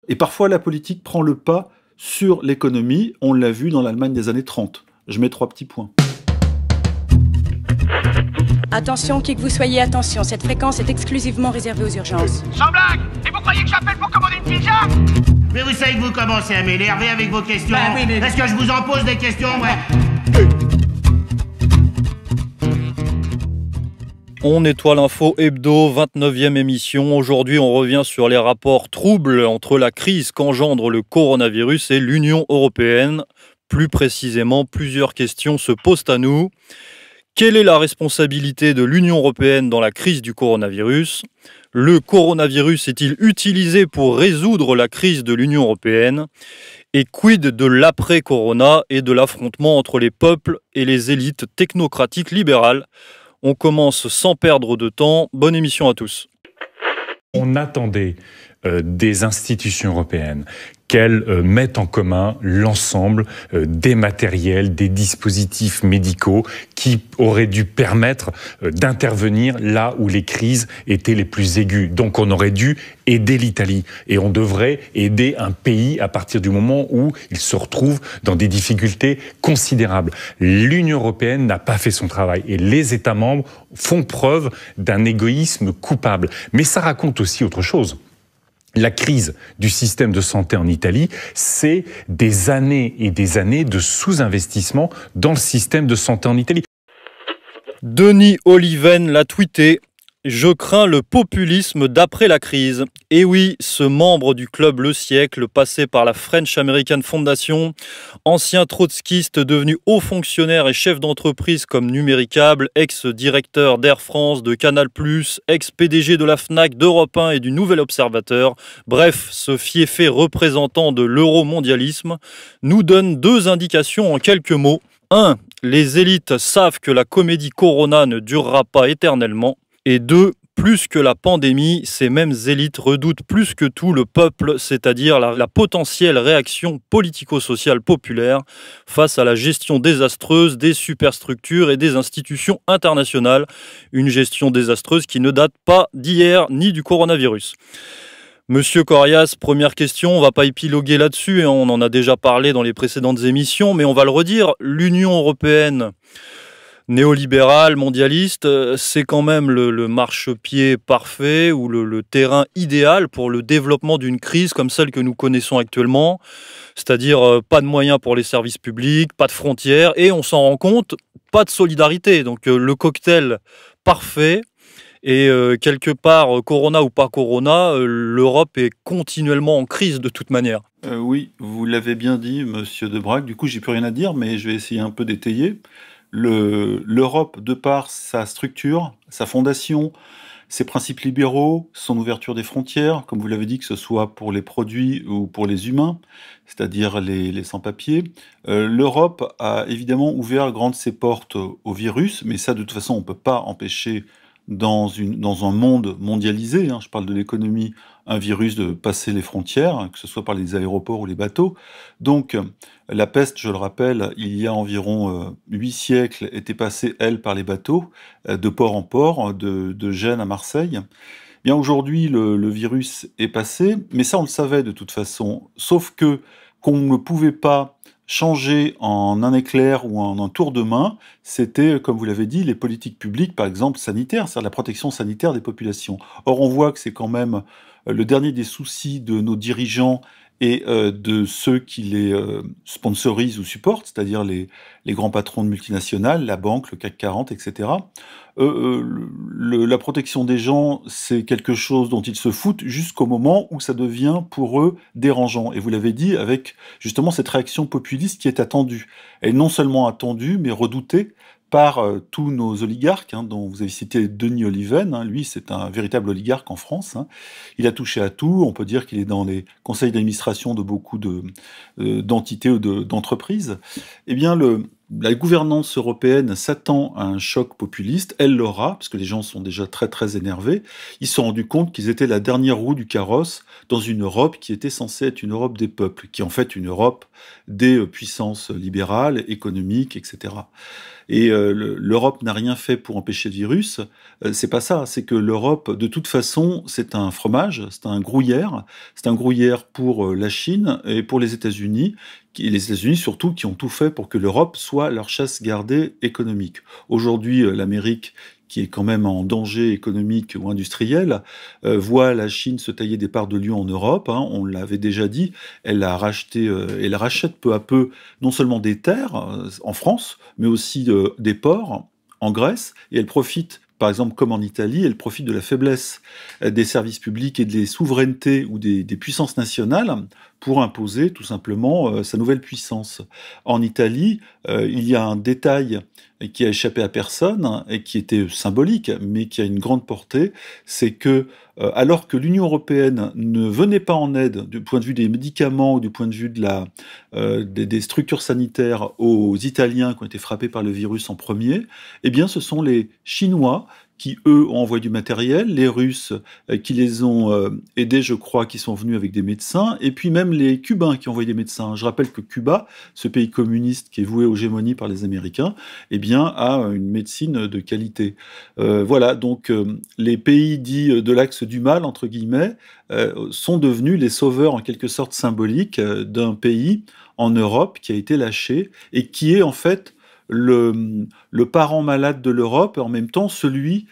Et parfois, la politique prend le pas sur l'économie. On l'a vu dans l'Allemagne des années 30. Je mets 3 petits points. Attention, qui que vous soyez, attention, cette fréquence est exclusivement réservée aux urgences. Sans blague! Et vous croyez que j'appelle pour commander une pizza? Mais vous savez que vous commencez à m'énerver avec vos questions. Bah oui, mais... Est-ce que je vous en pose des questions, ouais? On nettoie l'info hebdo, 29e émission. Aujourd'hui, on revient sur les rapports troubles entre la crise qu'engendre le coronavirus et l'Union européenne. Plus précisément, plusieurs questions se posent à nous. Quelle est la responsabilité de l'Union européenne dans la crise du coronavirus? Le coronavirus est-il utilisé pour résoudre la crise de l'Union européenne? Et quid de l'après-corona et de l'affrontement entre les peuples et les élites technocratiques libérales? On commence sans perdre de temps. Bonne émission à tous. On attendait des institutions européennes qu'elles mettent en commun l'ensemble des matériels, des dispositifs médicaux qui auraient dû permettre d'intervenir là où les crises étaient les plus aiguës. Donc on aurait dû aider l'Italie et on devrait aider un pays à partir du moment où il se retrouve dans des difficultés considérables. L'Union européenne n'a pas fait son travail et les États membres font preuve d'un égoïsme coupable. Mais ça raconte aussi autre chose. La crise du système de santé en Italie, c'est des années et des années de sous-investissement dans le système de santé en Italie. Denis Oliven l'a tweeté. Je crains le populisme d'après la crise. Et oui, ce membre du club Le Siècle, passé par la French American Foundation, ancien trotskiste devenu haut fonctionnaire et chef d'entreprise comme Numéricable, ex-directeur d'Air France, de Canal+, ex-PDG de la Fnac, d'Europe 1 et du Nouvel Observateur, bref, ce fiefé représentant de l'euromondialisme, nous donne deux indications en quelques mots. 1. Les élites savent que la comédie Corona ne durera pas éternellement. Et 2, plus que la pandémie, ces mêmes élites redoutent plus que tout le peuple, c'est-à-dire la potentielle réaction politico-sociale populaire face à la gestion désastreuse des superstructures et des institutions internationales. Une gestion désastreuse qui ne date pas d'hier ni du coronavirus. Monsieur Corias, première question, on ne va pas épiloguer là-dessus, on en a déjà parlé dans les précédentes émissions, mais on va le redire, l'Union européenne néolibéral, mondialiste, c'est quand même le marchepied parfait ou le terrain idéal pour le développement d'une crise comme celle que nous connaissons actuellement. C'est-à-dire pas de moyens pour les services publics, pas de frontières et on s'en rend compte, pas de solidarité. Donc le cocktail parfait et quelque part, Corona ou pas Corona, l'Europe est continuellement en crise de toute manière. Oui, vous l'avez bien dit, monsieur Debracq. Du coup, j'ai plus rien à dire, mais je vais essayer un peu d'étayer. L'Europe, de par sa structure, sa fondation, ses principes libéraux, son ouverture des frontières, comme vous l'avez dit, que ce soit pour les produits ou pour les humains, c'est-à-dire les sans-papiers, l'Europe a évidemment ouvert grandes ses portes au virus, mais ça, de toute façon, on ne peut pas empêcher dans un monde mondialisé, je parle de l'économie, un virus de passer les frontières, que ce soit par les aéroports ou les bateaux. Donc, la peste, je le rappelle, il y a environ 8 siècles, était passée, elle, par les bateaux, de port en port, de Gênes à Marseille. Bien, aujourd'hui, le virus est passé, mais ça, on le savait de toute façon, sauf que qu'on ne pouvait pas changer en un éclair ou en un tour de main, c'était, comme vous l'avez dit, les politiques publiques, par exemple sanitaires, c'est-à-dire la protection sanitaire des populations. Or, on voit que c'est quand même le dernier des soucis de nos dirigeants et de ceux qui les sponsorisent ou supportent, c'est-à-dire les grands patrons de multinationales, la banque, le CAC 40, etc. La protection des gens, c'est quelque chose dont ils se foutent jusqu'au moment où ça devient pour eux dérangeant. Et vous l'avez dit, avec justement cette réaction populiste qui est attendue. Elle est non seulement attendue, mais redoutée par tous nos oligarques, dont vous avez cité Denis Oliven. Lui, c'est un véritable oligarque en France. Il a touché à tout. On peut dire qu'il est dans les conseils d'administration de beaucoup d'entités ou d'entreprises. Eh bien, la gouvernance européenne s'attend à un choc populiste, elle l'aura, parce que les gens sont déjà très très énervés. Ils se sont rendus compte qu'ils étaient la dernière roue du carrosse dans une Europe qui était censée être une Europe des peuples, qui est en fait une Europe des puissances libérales, économiques, etc. Et l'Europe n'a rien fait pour empêcher le virus. C'est pas ça, c'est que l'Europe, de toute façon, c'est un fromage, c'est un gruyère. C'est un gruyère pour la Chine et pour les États-Unis. Et les États-Unis surtout qui ont tout fait pour que l'Europe soit leur chasse gardée économique. Aujourd'hui, l'Amérique, qui est quand même en danger économique ou industriel, voit la Chine se tailler des parts de lion en Europe. Hein, on l'avait déjà dit, elle a racheté, elle rachète peu à peu non seulement des terres en France, mais aussi des ports en Grèce, et elle profite. Par exemple, comme en Italie, elle profite de la faiblesse des services publics et des souverainetés ou des puissances nationales pour imposer tout simplement sa nouvelle puissance. En Italie, il y a un détail qui a échappé à personne et qui était symbolique, mais qui a une grande portée, c'est que alors que l'Union européenne ne venait pas en aide du point de vue des médicaments ou du point de vue des structures sanitaires aux Italiens qui ont été frappés par le virus en premier, eh bien ce sont les Chinois qui, eux, ont envoyé du matériel, les Russes qui les ont aidés, je crois, qui sont venus avec des médecins, et puis même les Cubains qui ont envoyé des médecins. Je rappelle que Cuba, ce pays communiste qui est voué aux gémonies par les Américains, eh bien, a une médecine de qualité. Voilà, donc les pays dits de l'axe du mal, entre guillemets, sont devenus les sauveurs en quelque sorte symboliques d'un pays en Europe qui a été lâché et qui est en fait le parent malade de l'Europe et en même temps celui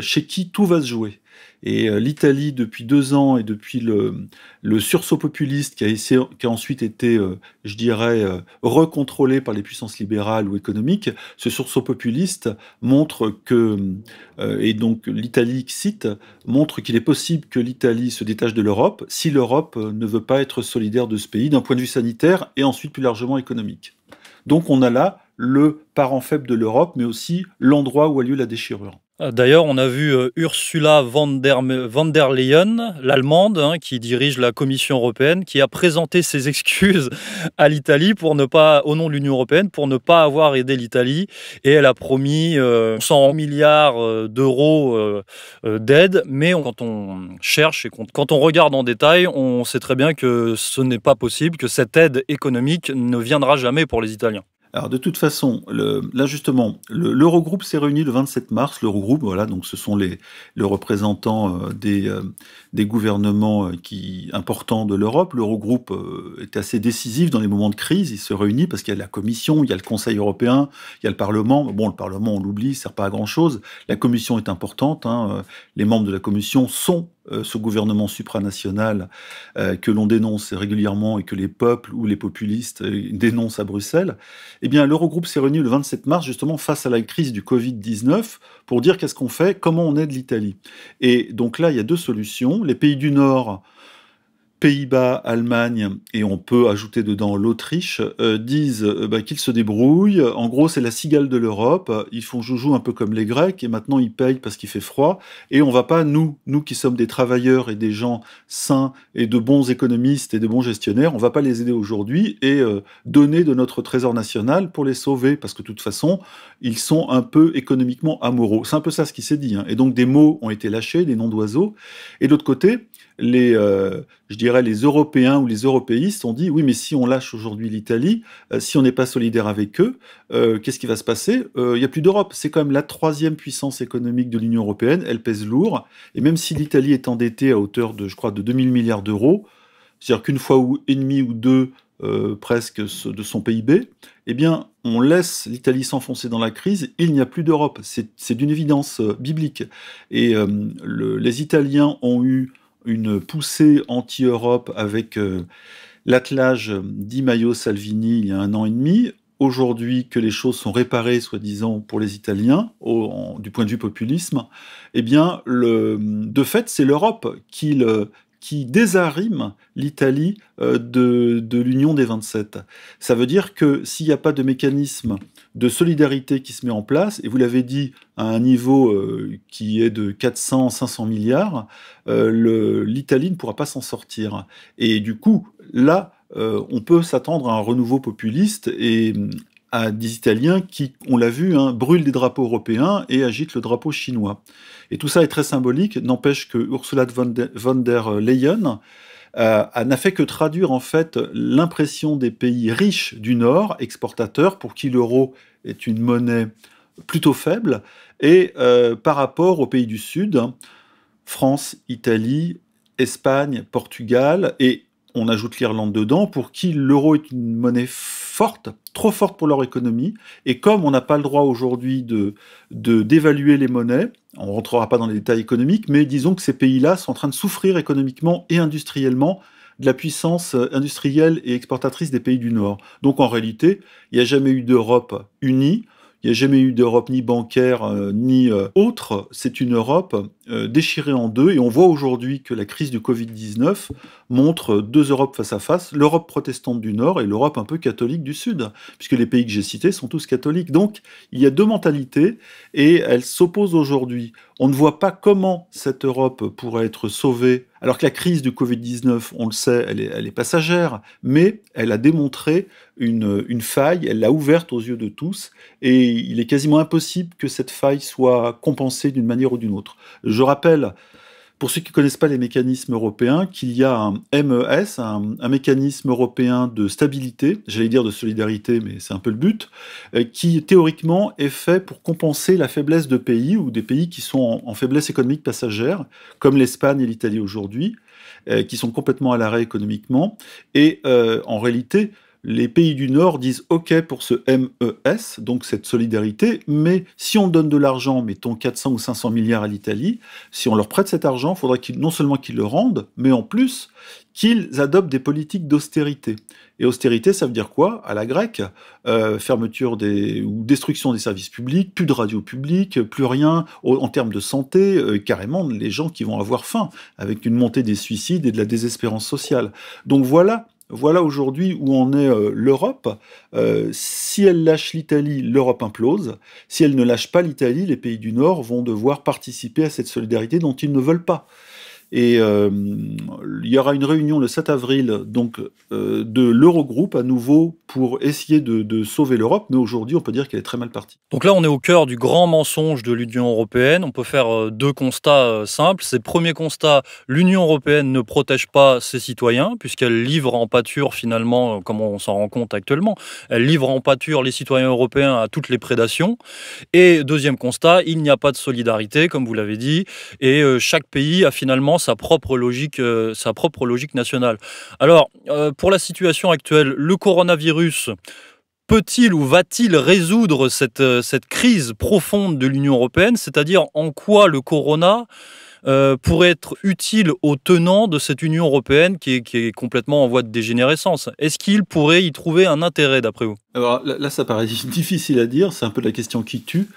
chez qui tout va se jouer. Et l'Italie, depuis 2 ans, et depuis le sursaut populiste qui a ensuite été, je dirais, recontrôlé par les puissances libérales ou économiques, ce sursaut populiste montre que, et donc l'Italie cite, montre qu'il est possible que l'Italie se détache de l'Europe si l'Europe ne veut pas être solidaire de ce pays d'un point de vue sanitaire et ensuite plus largement économique. Donc on a là le parent faible de l'Europe, mais aussi l'endroit où a lieu la déchirure. D'ailleurs, on a vu Ursula von der Leyen, l'Allemande, qui dirige la Commission européenne, qui a présenté ses excuses à l'Italie au nom de l'Union européenne, pour ne pas avoir aidé l'Italie. Et elle a promis 100 milliards d'euros d'aide. Mais quand on cherche et quand on regarde en détail, on sait très bien que ce n'est pas possible, que cette aide économique ne viendra jamais pour les Italiens. Alors de toute façon, là justement, l'Eurogroupe s'est réuni le 27 mars. L'Eurogroupe, voilà, donc ce sont les représentants des gouvernements importants de l'Europe. L'Eurogroupe est assez décisif dans les moments de crise. Il se réunit parce qu'il y a la Commission, il y a le Conseil européen, il y a le Parlement. Bon, le Parlement, on l'oublie, ça sert pas à grand-chose. La Commission est importante. Les membres de la Commission sont ce gouvernement supranational que l'on dénonce régulièrement et que les peuples ou les populistes dénoncent à Bruxelles, eh bien l'Eurogroupe s'est réuni le 27 mars justement face à la crise du Covid-19 pour dire qu'est-ce qu'on fait, comment on aide l'Italie. Et donc là, il y a 2 solutions. Les pays du Nord, Pays-Bas, Allemagne, et on peut ajouter dedans l'Autriche, disent qu'ils se débrouillent. En gros, c'est la cigale de l'Europe. Ils font joujou un peu comme les Grecs, et maintenant ils payent parce qu'il fait froid. Et on va pas, nous qui sommes des travailleurs et des gens sains et de bons économistes et de bons gestionnaires, on va pas les aider aujourd'hui et donner de notre trésor national pour les sauver, parce que de toute façon, ils sont un peu économiquement amoraux. C'est un peu ça ce qui s'est dit. Et donc des mots ont été lâchés, des noms d'oiseaux. Et de l'autre côté, je dirais les Européens ou les européistes ont dit oui, mais si on lâche aujourd'hui l'Italie, si on n'est pas solidaire avec eux, qu'est-ce qui va se passer? Il n'y a plus d'Europe. C'est quand même la 3e puissance économique de l'Union européenne. Elle pèse lourd. Et même si l'Italie est endettée à hauteur de, je crois, de 2000 milliards d'euros, c'est-à-dire qu'une fois et demie ou deux presque de son PIB, eh bien, on laisse l'Italie s'enfoncer dans la crise, il n'y a plus d'Europe. C'est d'une évidence biblique. Et les Italiens ont eu une poussée anti-Europe avec l'attelage Di Maio Salvini il y a 1 an et demi. Aujourd'hui que les choses sont réparées, soi-disant, pour les Italiens, du point de vue populisme, eh bien, de fait, c'est l'Europe qui désarrime l'Italie de l'Union des 27. Ça veut dire que s'il n'y a pas de mécanisme de solidarité qui se met en place, et vous l'avez dit, à un niveau qui est de 400-500 milliards, l'Italie ne pourra pas s'en sortir. Et du coup, là, on peut s'attendre à un renouveau populiste et à des Italiens qui, on l'a vu, hein, brûlent des drapeaux européens et agitent le drapeau chinois. Et tout ça est très symbolique, n'empêche que Ursula von der Leyen n'a fait que traduire en fait l'impression des pays riches du Nord, exportateurs, pour qui l'euro est une monnaie plutôt faible, et par rapport aux pays du Sud, France, Italie, Espagne, Portugal, et on ajoute l'Irlande dedans, pour qui l'euro est une monnaie forte, trop forte pour leur économie, et comme on n'a pas le droit aujourd'hui d'évaluer les monnaies, on ne rentrera pas dans les détails économiques, mais disons que ces pays-là sont en train de souffrir économiquement et industriellement de la puissance industrielle et exportatrice des pays du Nord. Donc en réalité, il n'y a jamais eu d'Europe unie, il n'y a jamais eu d'Europe ni bancaire ni autre. C'est une Europe déchirée en deux. Et on voit aujourd'hui que la crise du Covid-19 montre deux Europes face à face, l'Europe protestante du Nord et l'Europe un peu catholique du Sud, puisque les pays que j'ai cités sont tous catholiques. Donc il y a deux mentalités et elles s'opposent aujourd'hui. On ne voit pas comment cette Europe pourrait être sauvée, alors que la crise du Covid-19, on le sait, elle est passagère, mais elle a démontré une faille, elle l'a ouverte aux yeux de tous, et il est quasiment impossible que cette faille soit compensée d'une manière ou d'une autre. Je rappelle, pour ceux qui ne connaissent pas les mécanismes européens, qu'il y a un MES, un mécanisme européen de stabilité, j'allais dire de solidarité, mais c'est un peu le but, qui théoriquement est fait pour compenser la faiblesse de pays ou des pays qui sont en faiblesse économique passagère, comme l'Espagne et l'Italie aujourd'hui, qui sont complètement à l'arrêt économiquement. Et en réalité, les pays du Nord disent OK pour ce MES, donc cette solidarité, mais si on donne de l'argent, mettons 400 ou 500 milliards à l'Italie, si on leur prête cet argent, il faudra non seulement qu'ils le rendent, mais en plus qu'ils adoptent des politiques d'austérité. Et austérité, ça veut dire quoi? À la grecque, fermeture ou destruction des services publics, plus de radio publique, plus rien en termes de santé, carrément les gens qui vont avoir faim, avec une montée des suicides et de la désespérance sociale. Donc voilà aujourd'hui où en est l'Europe. Si elle lâche l'Italie, l'Europe implose. Si elle ne lâche pas l'Italie, les pays du Nord vont devoir participer à cette solidarité dont ils ne veulent pas. Et il y aura une réunion le 7 avril donc, de l'Eurogroupe à nouveau pour essayer de sauver l'Europe, mais aujourd'hui on peut dire qu'elle est très mal partie. Donc là on est au cœur du grand mensonge de l'Union européenne. On peut faire deux constats simples. C'est premier constat, l'Union européenne ne protège pas ses citoyens puisqu'elle livre en pâture finalement, comme on s'en rend compte actuellement, elle livre en pâture les citoyens européens à toutes les prédations. Et deuxième constat, il n'y a pas de solidarité comme vous l'avez dit et chaque pays a finalement sa propre logique nationale. Alors, pour la situation actuelle, le coronavirus peut-il ou va-t-il résoudre cette crise profonde de l'Union européenne? C'est-à-dire en quoi le corona pourrait être utile aux tenants de cette Union européenne qui est complètement en voie de dégénérescence? Est-ce qu'il pourrait y trouver un intérêt d'après vous? Alors là, ça paraît difficile à dire, c'est un peu la question qui tue.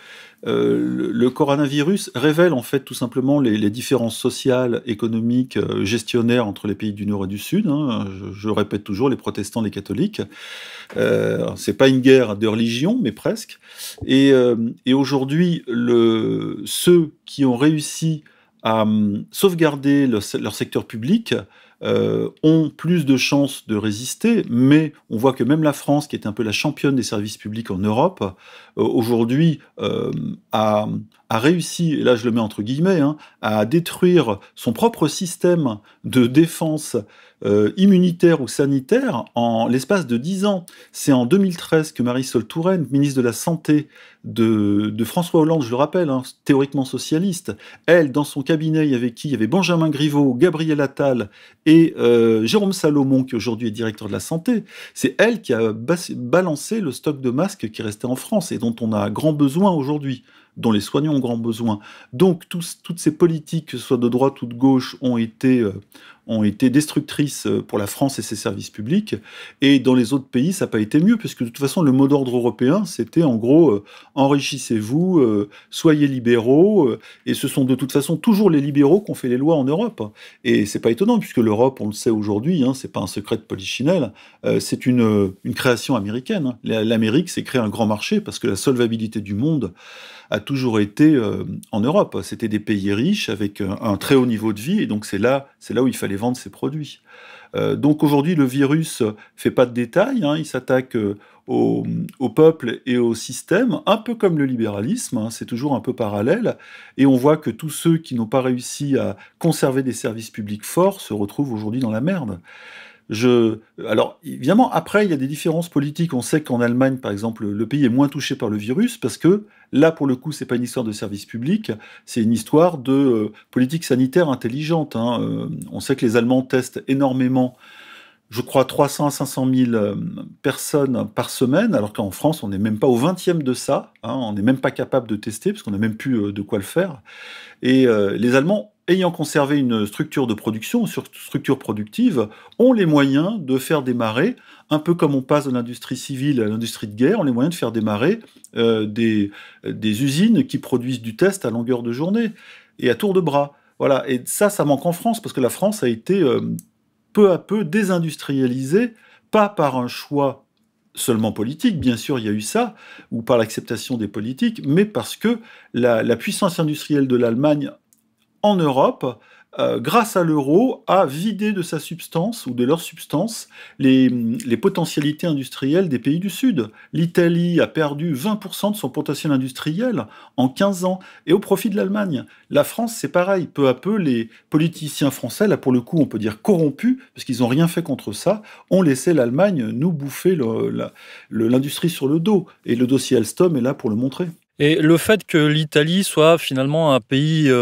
Le coronavirus révèle en fait tout simplement les différences sociales, économiques, gestionnaires entre les pays du Nord et du Sud. Hein. Je répète toujours, les protestants, les catholiques. C'est pas une guerre de religion, mais presque. Et aujourd'hui, ceux qui ont réussi à sauvegarder leur secteur public ont plus de chances de résister, mais on voit que même la France, qui est un peu la championne des services publics en Europe, aujourd'hui a réussi, et là je le mets entre guillemets, hein, à détruire son propre système de défense immunitaire ou sanitaire en l'espace de 10 ans. C'est en 2013 que Marisol Touraine, ministre de la Santé de François Hollande, je le rappelle, hein, théoriquement socialiste, elle, dans son cabinet, il y avait qui? Il y avait Benjamin Griveaux, Gabriel Attal et Jérôme Salomon, qui aujourd'hui est directeur de la Santé. C'est elle qui a balancé le stock de masques qui restait en France et dont on a grand besoin aujourd'hui, dont les soignants ont grand besoin. Donc toutes ces politiques, que ce soit de droite ou de gauche, ont été destructrices pour la France et ses services publics, et dans les autres pays, ça n'a pas été mieux, puisque de toute façon, le mot d'ordre européen, c'était en gros enrichissez-vous, soyez libéraux, et ce sont de toute façon toujours les libéraux qui ont fait les lois en Europe. Et c'est pas étonnant, puisque l'Europe, on le sait aujourd'hui, hein, c'est pas un secret de polichinelle, c'est une création américaine. Hein. L'Amérique s'est créé un grand marché, parce que la solvabilité du monde a toujours été en Europe. C'était des pays riches avec un très haut niveau de vie, et donc c'est là où il fallait vendre ses produits. Donc aujourd'hui, le virus fait pas de détails, hein, il s'attaque au peuple et au système, un peu comme le libéralisme, hein, c'est toujours un peu parallèle, et on voit que tous ceux qui n'ont pas réussi à conserver des services publics forts se retrouvent aujourd'hui dans la merde. Alors, évidemment, après, il y a des différences politiques. On sait qu'en Allemagne, par exemple, le pays est moins touché par le virus parce que là, pour le coup, c'est pas une histoire de service public, c'est une histoire de politique sanitaire intelligente, hein. On sait que les Allemands testent énormément, je crois 300 à 500 000 personnes par semaine, alors qu'en France, on n'est même pas au 20e de ça, hein, on n'est même pas capable de tester parce qu'on n'a même plus de quoi le faire. Et les Allemands, ayant conservé une structure de production, une structure productive, ont les moyens de faire démarrer, un peu comme on passe de l'industrie civile à l'industrie de guerre, ont les moyens de faire démarrer des usines qui produisent du test à longueur de journée et à tour de bras. Voilà. Et ça manque en France, parce que la France a été peu à peu désindustrialisée, pas par un choix seulement politique, bien sûr il y a eu ça, ou par l'acceptation des politiques, mais parce que la puissance industrielle de l'Allemagne en Europe, grâce à l'euro, a vidé de sa substance, ou de leur substance, les potentialités industrielles des pays du Sud. L'Italie a perdu 20% de son potentiel industriel en 15 ans, et au profit de l'Allemagne. La France, c'est pareil. Peu à peu, les politiciens français, là pour le coup, on peut dire corrompus, parce qu'ils n'ont rien fait contre ça, ont laissé l'Allemagne nous bouffer l'industrie sur le dos. Et le dossier Alstom est là pour le montrer. Et le fait que l'Italie soit finalement un pays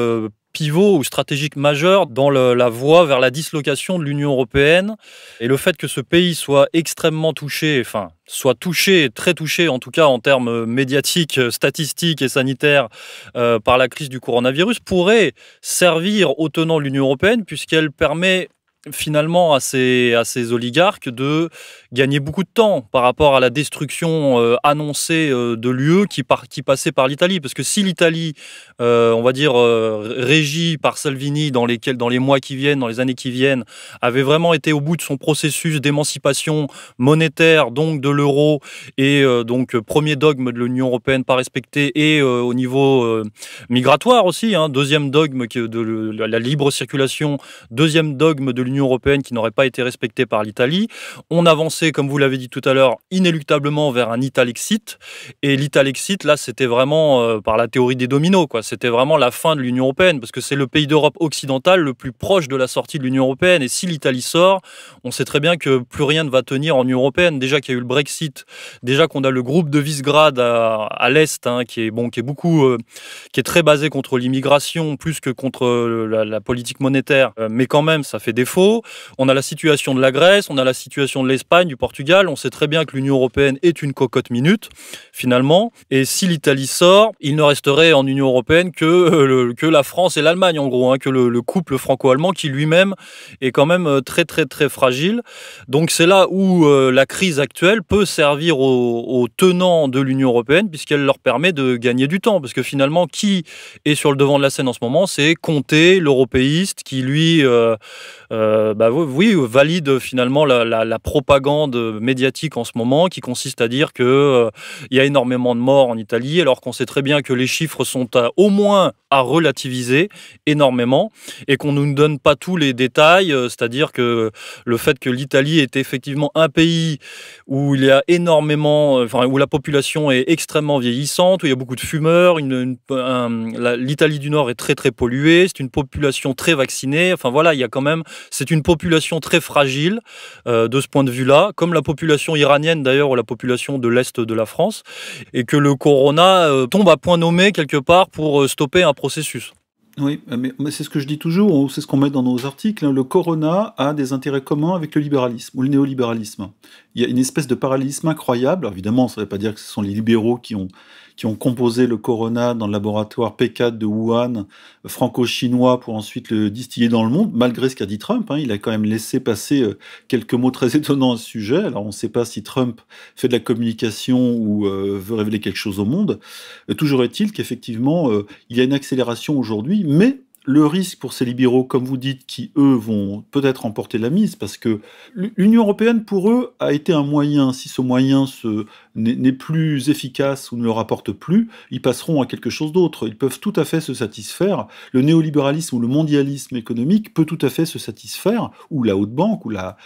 pivot ou stratégique majeur dans la voie vers la dislocation de l'Union européenne, et le fait que ce pays soit extrêmement touché, enfin, soit touché, très touché en tout cas en termes médiatiques, statistiques et sanitaires par la crise du coronavirus, pourrait servir aux tenants de l'Union européenne, puisqu'elle permet finalement à ces oligarques de gagner beaucoup de temps par rapport à la destruction annoncée de l'UE qui passait par l'Italie. Parce que si l'Italie, on va dire, régie par Salvini dans les mois qui viennent, dans les années qui viennent, avait vraiment été au bout de son processus d'émancipation monétaire, donc de l'euro, et donc premier dogme de l'Union européenne pas respecté, et au niveau migratoire aussi, hein, deuxième dogme de la libre circulation, deuxième dogme de l'Union européenne qui n'aurait pas été respecté par l'Italie. On avançait, comme vous l'avez dit tout à l'heure, inéluctablement vers un Italexit. Et l'Italexit, là, c'était vraiment par la théorie des dominos, quoi. C'était vraiment la fin de l'Union européenne, parce que c'est le pays d'Europe occidentale le plus proche de la sortie de l'Union européenne. Et si l'Italie sort, on sait très bien que plus rien ne va tenir en Union européenne. Déjà qu'il y a eu le Brexit, déjà qu'on a le groupe de Visegrad à l'Est, hein, qui est très basé contre l'immigration, plus que contre la politique monétaire. Mais quand même, ça fait défaut. On a la situation de la Grèce, on a la situation de l'Espagne, du Portugal. On sait très bien que l'Union européenne est une cocotte minute, finalement. Et si l'Italie sort, il ne resterait en Union européenne que la France et l'Allemagne, en gros, hein, que le couple franco-allemand qui lui-même est quand même très, très, très fragile. Donc c'est là où la crise actuelle peut servir aux tenants de l'Union européenne, puisqu'elle leur permet de gagner du temps. Parce que finalement, qui est sur le devant de la scène en ce moment? C'est Conté, l'européiste, qui lui... valide finalement la propagande médiatique en ce moment, qui consiste à dire qu'il y a énormément de morts en Italie, alors qu'on sait très bien que les chiffres sont au moins à relativiser énormément, et qu'on ne nous donne pas tous les détails, c'est-à-dire que le fait que l'Italie est effectivement un pays où il y a énormément, où la population est extrêmement vieillissante, où il y a beaucoup de fumeurs, l'Italie du Nord est très très polluée, c'est une population très vaccinée, enfin voilà, il y a quand même, c'est une population très fragile de ce point de vue-là, comme la population iranienne d'ailleurs, ou la population de l'Est de la France, et que le corona tombe à point nommé quelque part pour stopper un processus. Oui, mais c'est ce que je dis toujours, c'est ce qu'on met dans nos articles, hein. Le corona a des intérêts communs avec le libéralisme, ou le néolibéralisme. Il y a une espèce de parallélisme incroyable. Alors, évidemment, ça ne veut pas dire que ce sont les libéraux qui ont composé le corona dans le laboratoire P4 de Wuhan, franco-chinois, pour ensuite le distiller dans le monde, malgré ce qu'a dit Trump, hein. Il a quand même laissé passer quelques mots très étonnants à ce sujet. Alors, on ne sait pas si Trump fait de la communication ou veut révéler quelque chose au monde. Toujours est-il qu'effectivement, il y a une accélération aujourd'hui, mais le risque pour ces libéraux, comme vous dites, qui, eux, vont peut-être remporter la mise, parce que l'Union européenne, pour eux, a été un moyen. Si ce moyen n'est plus efficace ou ne leur apporte plus, ils passeront à quelque chose d'autre. Ils peuvent tout à fait se satisfaire. Le néolibéralisme ou le mondialisme économique peut tout à fait se satisfaire, ou la haute banque, ou la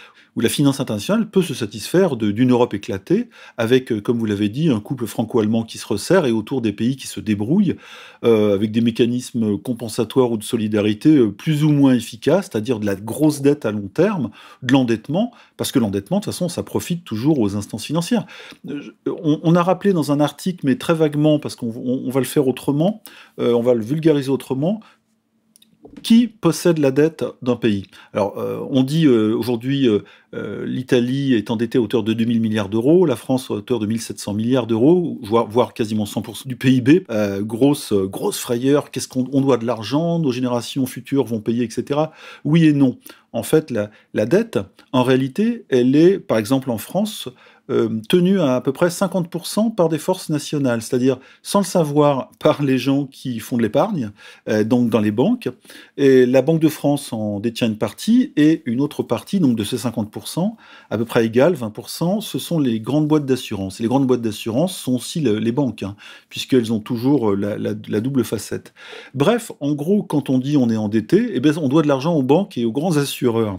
finance internationale peut se satisfaire d'une Europe éclatée, avec, comme vous l'avez dit, un couple franco-allemand qui se resserre et autour des pays qui se débrouillent, avec des mécanismes compensatoires ou de solidarité plus ou moins efficaces, c'est-à-dire de la grosse dette à long terme, de l'endettement, parce que l'endettement, de toute façon, ça profite toujours aux instances financières. On a rappelé dans un article, mais très vaguement, parce qu'on va le faire autrement, on va le vulgariser autrement, qui possède la dette d'un pays? Alors, on dit aujourd'hui l'Italie est endettée à hauteur de 2000 milliards d'euros, la France à hauteur de 1700 milliards d'euros, voire quasiment 100% du PIB. Grosse frayeur, qu'est-ce qu'on doit de l'argent, nos générations futures vont payer, etc. Oui et non. En fait, la dette, en réalité, elle est, par exemple en France, tenue à peu près 50% par des forces nationales, c'est-à-dire sans le savoir par les gens qui font de l'épargne, donc dans les banques. Et la Banque de France en détient une partie, et une autre partie, donc de ces 50%, à peu près égale, 20%, ce sont les grandes boîtes d'assurance. Et les grandes boîtes d'assurance sont aussi les banques, hein, puisqu'elles ont toujours la double facette. Bref, en gros, quand on dit on est endetté, eh bien, on doit de l'argent aux banques et aux grands assureurs.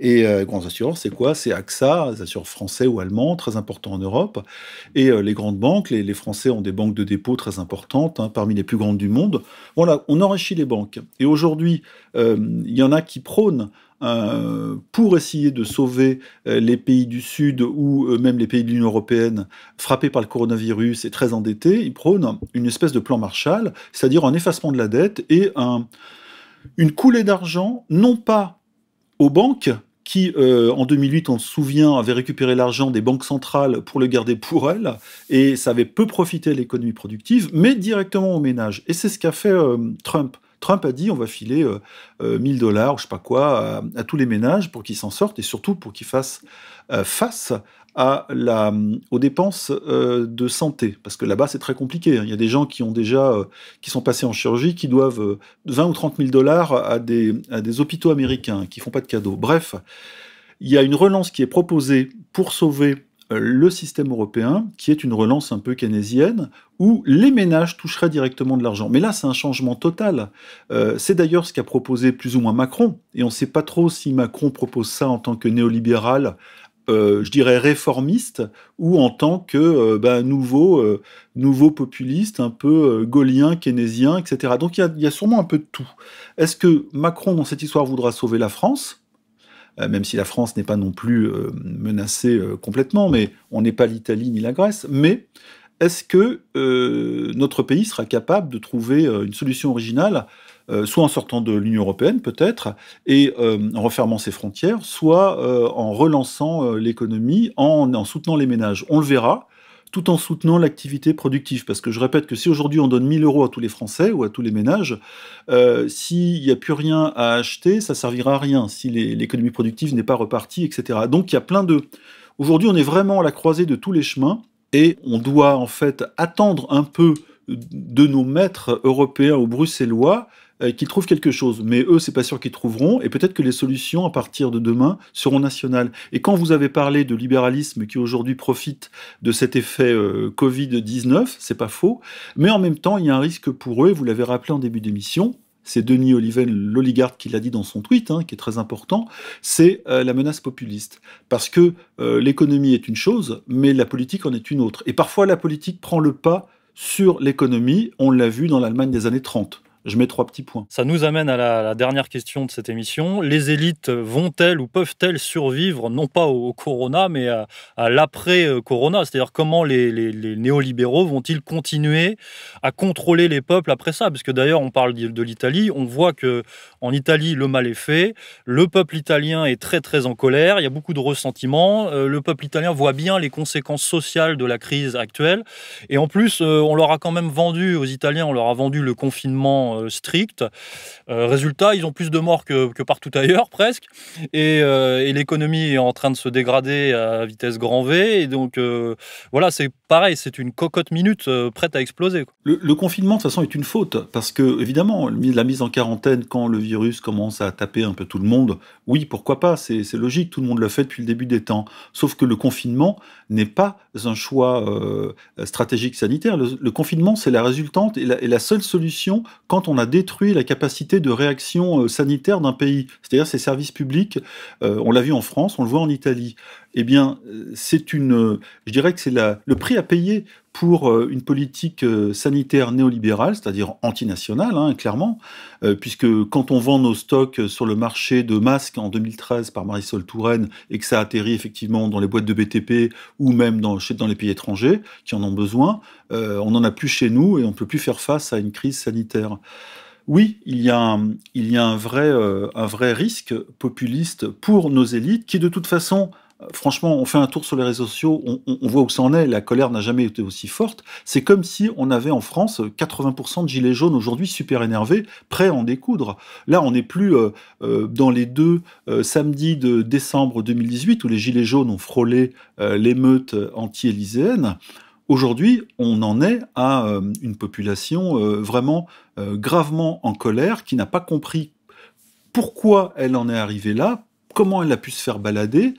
Et grands assureurs, c'est quoi? C'est AXA, les assureurs français ou allemands, très importants en Europe. Et les grandes banques, les Français ont des banques de dépôt très importantes, hein, parmi les plus grandes du monde. Voilà, on enrichit les banques. Et aujourd'hui, il y en a qui prônent pour essayer de sauver les pays du Sud ou même les pays de l'Union européenne frappés par le coronavirus et très endettés, ils prônent une espèce de plan Marshall, c'est-à-dire un effacement de la dette et une coulée d'argent, non pas aux banques, qui, en 2008, on se souvient, avaient récupéré l'argent des banques centrales pour le garder pour elles, et ça avait peu profité à l'économie productive, mais directement aux ménages. Et c'est ce qu'a fait Trump. Trump a dit on va filer $1000, ou je sais pas quoi, à tous les ménages pour qu'ils s'en sortent, et surtout pour qu'ils fassent face aux dépenses de santé, parce que là-bas c'est très compliqué. Il y a des gens qui ont déjà qui sont passés en chirurgie, qui doivent 20 ou 30 000 dollars à des hôpitaux américains, qui font pas de cadeaux. Bref, il y a une relance qui est proposée pour sauver le système européen, qui est une relance un peu keynésienne, où les ménages toucheraient directement de l'argent. Mais là, c'est un changement total. C'est d'ailleurs ce qu'a proposé plus ou moins Macron, et on ne sait pas trop si Macron propose ça en tant que néolibéral, je dirais réformiste, ou en tant que nouveau populiste, un peu gaullien, keynésien, etc. Donc il y a sûrement un peu de tout. Est-ce que Macron, dans cette histoire, voudra sauver la France ? Même si la France n'est pas non plus menacée complètement, mais on n'est pas l'Italie ni la Grèce. Mais est-ce que notre pays sera capable de trouver une solution originale, soit en sortant de l'Union européenne peut-être, et en refermant ses frontières, soit en relançant l'économie, en soutenant les ménages? On le verra, tout en soutenant l'activité productive. Parce que je répète que si aujourd'hui on donne 1000 € à tous les Français ou à tous les ménages, s'il n'y a plus rien à acheter, ça servira à rien, si l'économie productive n'est pas repartie, etc. Donc il y a plein de... Aujourd'hui, on est vraiment à la croisée de tous les chemins, et on doit en fait attendre un peu de nos maîtres européens ou bruxellois qu'ils trouvent quelque chose. Mais eux, c'est pas sûr qu'ils trouveront, et peut-être que les solutions, à partir de demain, seront nationales. Et quand vous avez parlé de libéralisme qui aujourd'hui profite de cet effet Covid-19, c'est pas faux, mais en même temps, il y a un risque pour eux, vous l'avez rappelé en début d'émission, c'est Denis Oliven, l'oligarque, qui l'a dit dans son tweet, hein, qui est très important, c'est la menace populiste. Parce que l'économie est une chose, mais la politique en est une autre. Et parfois, la politique prend le pas sur l'économie, on l'a vu dans l'Allemagne des années 30. Je mets 3 petits points. Ça nous amène à la dernière question de cette émission. Les élites vont-elles ou peuvent-elles survivre, non pas au corona, mais à l'après-corona? C'est-à-dire comment les néolibéraux vont-ils continuer à contrôler les peuples après ça? Parce que d'ailleurs, on parle de l'Italie, on voit qu'en Italie, le mal est fait, le peuple italien est très très en colère, il y a beaucoup de ressentiment, le peuple italien voit bien les conséquences sociales de la crise actuelle, et en plus, on leur a quand même vendu, aux Italiens, on leur a vendu le confinement confinement strict. Résultat, ils ont plus de morts que partout ailleurs, presque. Et l'économie est en train de se dégrader à vitesse grand V. Et donc, voilà, c'est pareil, c'est une cocotte minute prête à exploser, quoi. Le confinement, de toute façon, est une faute. Parce que, évidemment, la mise en quarantaine, quand le virus commence à taper un peu tout le monde, oui, pourquoi pas, c'est logique, tout le monde le fait depuis le début des temps. Sauf que le confinement n'est pas un choix stratégique sanitaire. Le confinement, c'est la résultante et la seule solution quand on a détruit la capacité de réaction sanitaire d'un pays. C'est-à-dire ses services publics, on l'a vu en France, on le voit en Italie. Eh bien, je dirais que c'est le prix à payer pour une politique sanitaire néolibérale, c'est-à-dire antinationale, hein, clairement, puisque quand on vend nos stocks sur le marché de masques en 2013 par Marisol Touraine et que ça atterrit effectivement dans les boîtes de BTP ou même dans les pays étrangers qui en ont besoin, on n'en a plus chez nous et on ne peut plus faire face à une crise sanitaire. Oui, il y a un vrai risque populiste pour nos élites qui, de toute façon, franchement, on fait un tour sur les réseaux sociaux, on voit où ça en est, la colère n'a jamais été aussi forte. C'est comme si on avait en France 80% de gilets jaunes aujourd'hui super énervés, prêts à en découdre. Là, on n'est plus dans les deux samedis de décembre 2018 où les gilets jaunes ont frôlé l'émeute anti-élyséenne. Aujourd'hui, on en est à une population vraiment gravement en colère, qui n'a pas compris pourquoi elle en est arrivée là, comment elle a pu se faire balader,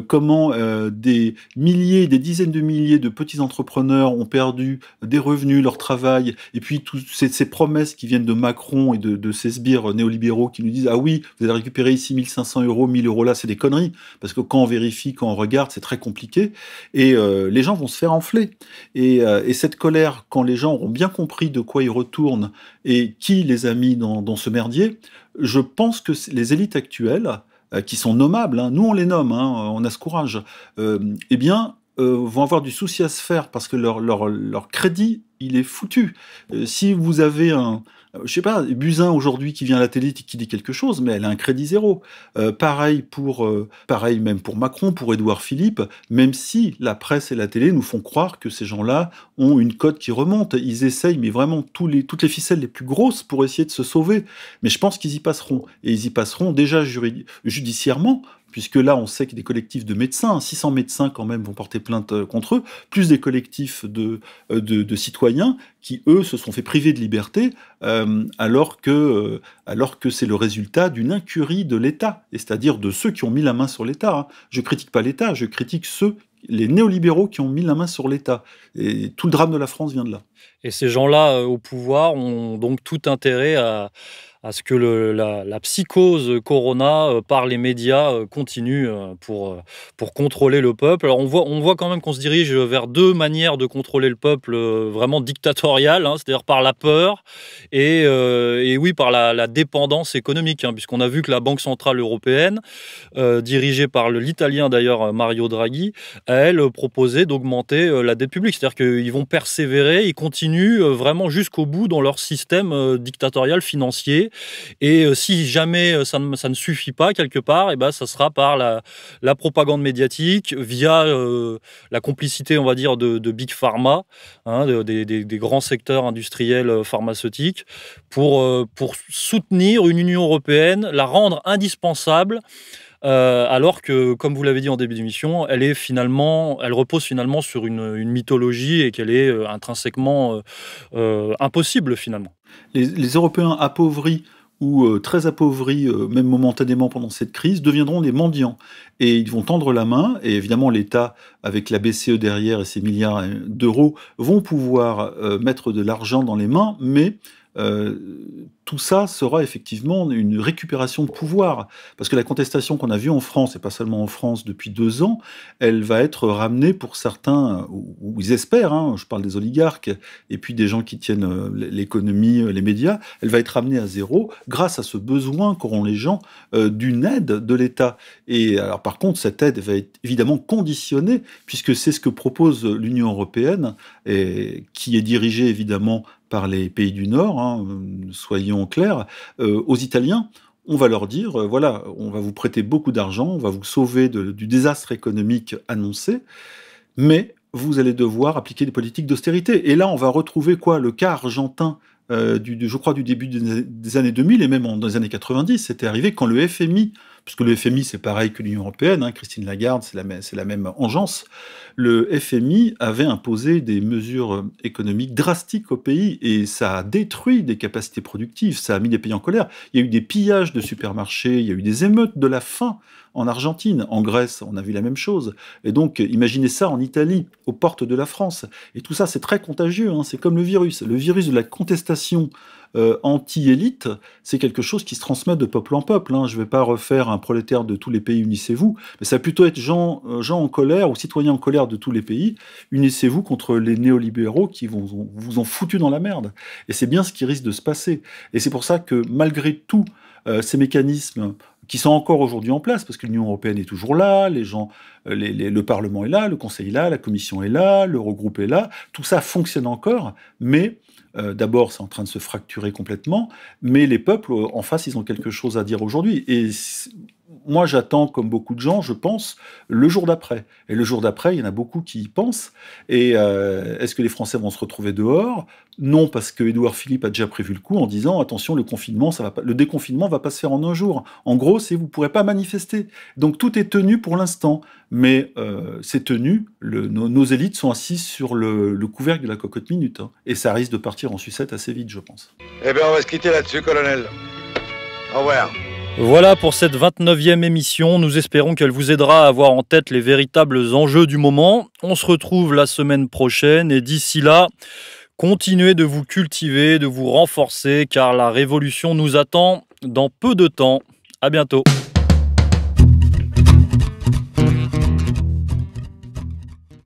comment des dizaines de milliers de petits entrepreneurs ont perdu des revenus, leur travail, et puis toutes ces promesses qui viennent de Macron et de ces sbires néolibéraux qui nous disent « Ah oui, vous allez récupérer ici 1 500 €, 1 000 € là », c'est des conneries, parce que quand on vérifie, quand on regarde, c'est très compliqué, et les gens vont se faire enfler. Et cette colère, quand les gens auront bien compris de quoi ils retournent et qui les a mis dans ce merdier, je pense que les élites actuelles, qui sont nommables, hein, nous on les nomme, hein, on a ce courage, eh bien, vont avoir du souci à se faire parce que leur crédit, il est foutu. Si vous avez je sais pas, Buzyn aujourd'hui qui vient à la télé qui dit quelque chose, mais elle a un crédit zéro. Pareil même pour Macron, pour Édouard Philippe, même si la presse et la télé nous font croire que ces gens-là ont une cote qui remonte. Ils essayent, mais vraiment toutes les ficelles les plus grosses pour essayer de se sauver. Mais je pense qu'ils y passeront. Et ils y passeront déjà judiciairement, puisque là, on sait que des collectifs de médecins, 600 médecins quand même vont porter plainte contre eux, plus des collectifs de citoyens qui, eux, se sont fait priver de liberté, alors que c'est le résultat d'une incurie de l'État, et c'est-à-dire de ceux qui ont mis la main sur l'État. Hein. Je critique pas l'État, je critique les néolibéraux qui ont mis la main sur l'État. Et tout le drame de la France vient de là. Et ces gens-là, au pouvoir, ont donc tout intérêt à ce que la psychose Corona par les médias continue pour contrôler le peuple. Alors on voit quand même qu'on se dirige vers deux manières de contrôler le peuple vraiment dictatoriales, hein, c'est-à-dire par la peur et oui, par la dépendance économique, hein, puisqu'on a vu que la Banque Centrale Européenne, dirigée par l'italien d'ailleurs Mario Draghi, elle proposait d'augmenter la dette publique. C'est-à-dire qu'ils vont persévérer, ils continuent vraiment jusqu'au bout dans leur système dictatorial financier. Et si jamais ça ne suffit pas quelque part, et ben ça sera par la propagande médiatique, via la complicité, on va dire, de Big Pharma, hein, des grands secteurs industriels pharmaceutiques, pour soutenir une Union européenne, la rendre indispensable. Alors que, comme vous l'avez dit en début d'émission, elle repose finalement sur une mythologie et qu'elle est intrinsèquement impossible finalement. Les Européens appauvris ou très appauvris, même momentanément pendant cette crise, deviendront des mendiants. Et ils vont tendre la main, et évidemment l'État, avec la BCE derrière et ses milliards d'euros, vont pouvoir mettre de l'argent dans les mains, mais tout ça sera effectivement une récupération de pouvoir. Parce que la contestation qu'on a vue en France, et pas seulement en France depuis 2 ans, elle va être ramenée pour certains, ou ils espèrent, hein, je parle des oligarques, et puis des gens qui tiennent l'économie, les médias, elle va être ramenée à zéro grâce à ce besoin qu'auront les gens d'une aide de l'État. Et alors par contre, cette aide va être évidemment conditionnée, puisque c'est ce que propose l'Union européenne, et qui est dirigée évidemment par les pays du Nord, hein, soyons clairs, aux Italiens. On va leur dire, voilà, on va vous prêter beaucoup d'argent, on va vous sauver du désastre économique annoncé, mais vous allez devoir appliquer des politiques d'austérité. Et là, on va retrouver quoi? Le cas argentin je crois, du début des années 2000 et même dans les années 90, c'était arrivé quand le FMI, puisque le FMI c'est pareil que l'Union européenne, hein, Christine Lagarde, c'est la même engeance, le FMI avait imposé des mesures économiques drastiques au pays et ça a détruit des capacités productives, ça a mis les pays en colère. Il y a eu des pillages de supermarchés, il y a eu des émeutes de la faim en Argentine, en Grèce, on a vu la même chose. Et donc, imaginez ça en Italie, aux portes de la France. Et tout ça, c'est très contagieux, hein, c'est comme le virus. Le virus de la contestation anti-élite, c'est quelque chose qui se transmet de peuple en peuple. Hein. Je ne vais pas refaire un prolétaire de tous les pays, unissez-vous, mais ça va plutôt être gens en colère ou citoyens en colère de tous les pays, unissez-vous contre les néolibéraux qui vous ont foutu dans la merde. Et c'est bien ce qui risque de se passer. Et c'est pour ça que malgré tout, ces mécanismes qui sont encore aujourd'hui en place, parce que l'Union européenne est toujours là, le Parlement est là, le Conseil est là, la Commission est là, l'Eurogroupe est là, tout ça fonctionne encore, mais d'abord c'est en train de se fracturer complètement, mais les peuples en face, ils ont quelque chose à dire aujourd'hui. Et moi j'attends, comme beaucoup de gens, je pense, le jour d'après. Et le jour d'après, il y en a beaucoup qui y pensent. Et est-ce que les Français vont se retrouver dehors ? Non, parce que Édouard Philippe a déjà prévu le coup en disant attention, le déconfinement va pas se faire en un jour. En gros, vous pourrez pas manifester. Donc tout est tenu pour l'instant, mais c'est tenu. Nos élites sont assises sur le couvercle de la cocotte minute, hein, et ça risque de partir en sucette assez vite, je pense. Eh bien, on va se quitter là-dessus, colonel. Au revoir. Voilà pour cette 29e émission. Nous espérons qu'elle vous aidera à avoir en tête les véritables enjeux du moment. On se retrouve la semaine prochaine et d'ici là, continuez de vous cultiver, de vous renforcer car la révolution nous attend dans peu de temps. À bientôt.